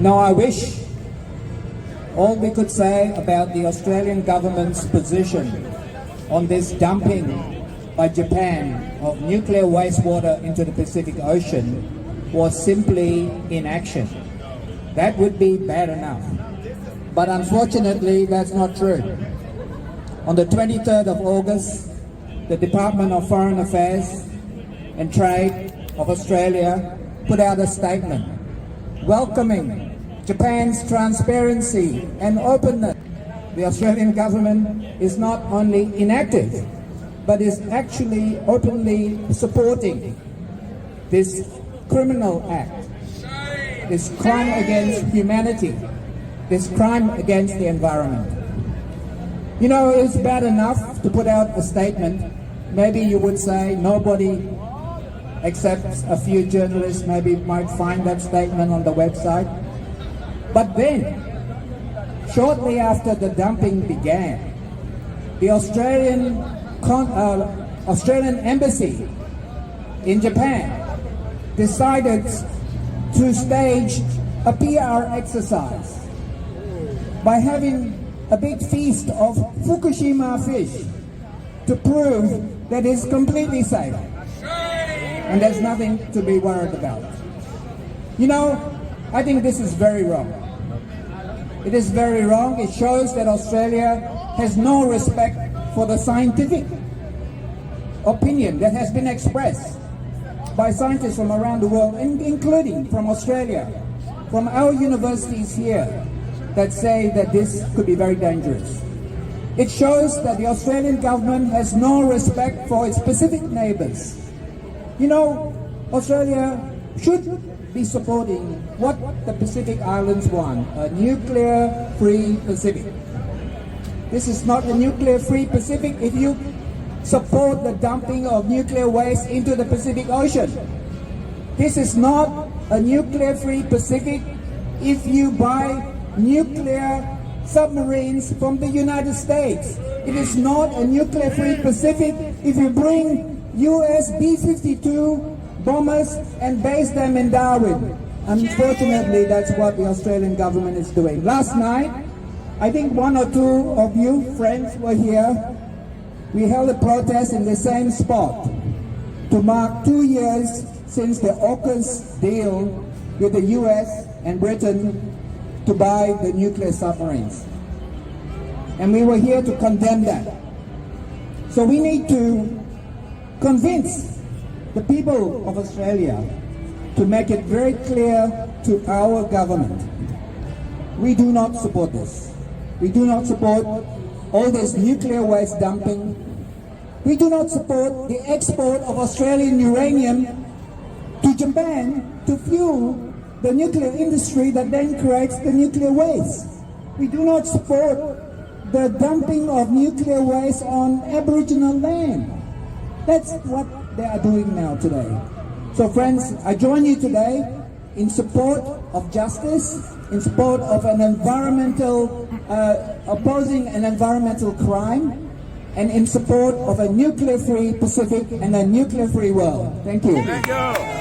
No, I wish. All we could say about the Australian government's position on this dumping by Japan of nuclear wastewater into the Pacific Ocean was simply inaction. That would be bad enough. But unfortunately, that's not true. On the 23rd of August, the Department of Foreign Affairs and Trade of Australia put out a statement welcoming Japan's transparency and openness. The Australian government is not only inactive, but is actually openly supporting this criminal act, this crime against humanity, this crime against the environment. You know, it's bad enough to put out a statement. Maybe you would say nobody except a few journalists maybe might find that statement on the website. But then, shortly after the dumping began, the Australian embassy in Japan decided to stage a PR exercise by having a big feast of Fukushima fish to prove that it's completely safe and there's nothing to be worried about. You know, I think this is very wrong. It is very wrong. It shows that Australia has no respect for the scientific opinion that has been expressed by scientists from around the world, including from Australia, from our universities here, that say that this could be very dangerous. It shows that the Australian government has no respect for its Pacific neighbours. You know, Australia should be supporting what the Pacific Islands want, a nuclear-free Pacific. This is not a nuclear-free Pacific if you support the dumping of nuclear waste into the Pacific Ocean. This is not a nuclear-free Pacific if you buy nuclear submarines from the United States. It is not a nuclear-free Pacific if you bring US B-52 bombers and base them in Darwin. Unfortunately, that's what the Australian government is doing. Last night, I think one or two of you friends were here. We held a protest in the same spot to mark 2 years since the AUKUS deal with the US and Britain to buy the nuclear submarines. And we were here to condemn that. So we need to convince the people of Australia to make it very clear to our government. We do not support this. We do not support all this nuclear waste dumping. We do not support the export of Australian uranium to Japan to fuel the nuclear industry that then creates the nuclear waste. We do not support the dumping of nuclear waste on Aboriginal land. That's what they are doing now today. So friends, I join you today in support of justice, in support of an environmental, opposing an environmental crime, and in support of a nuclear-free Pacific and a nuclear-free world. Thank you. Thank you.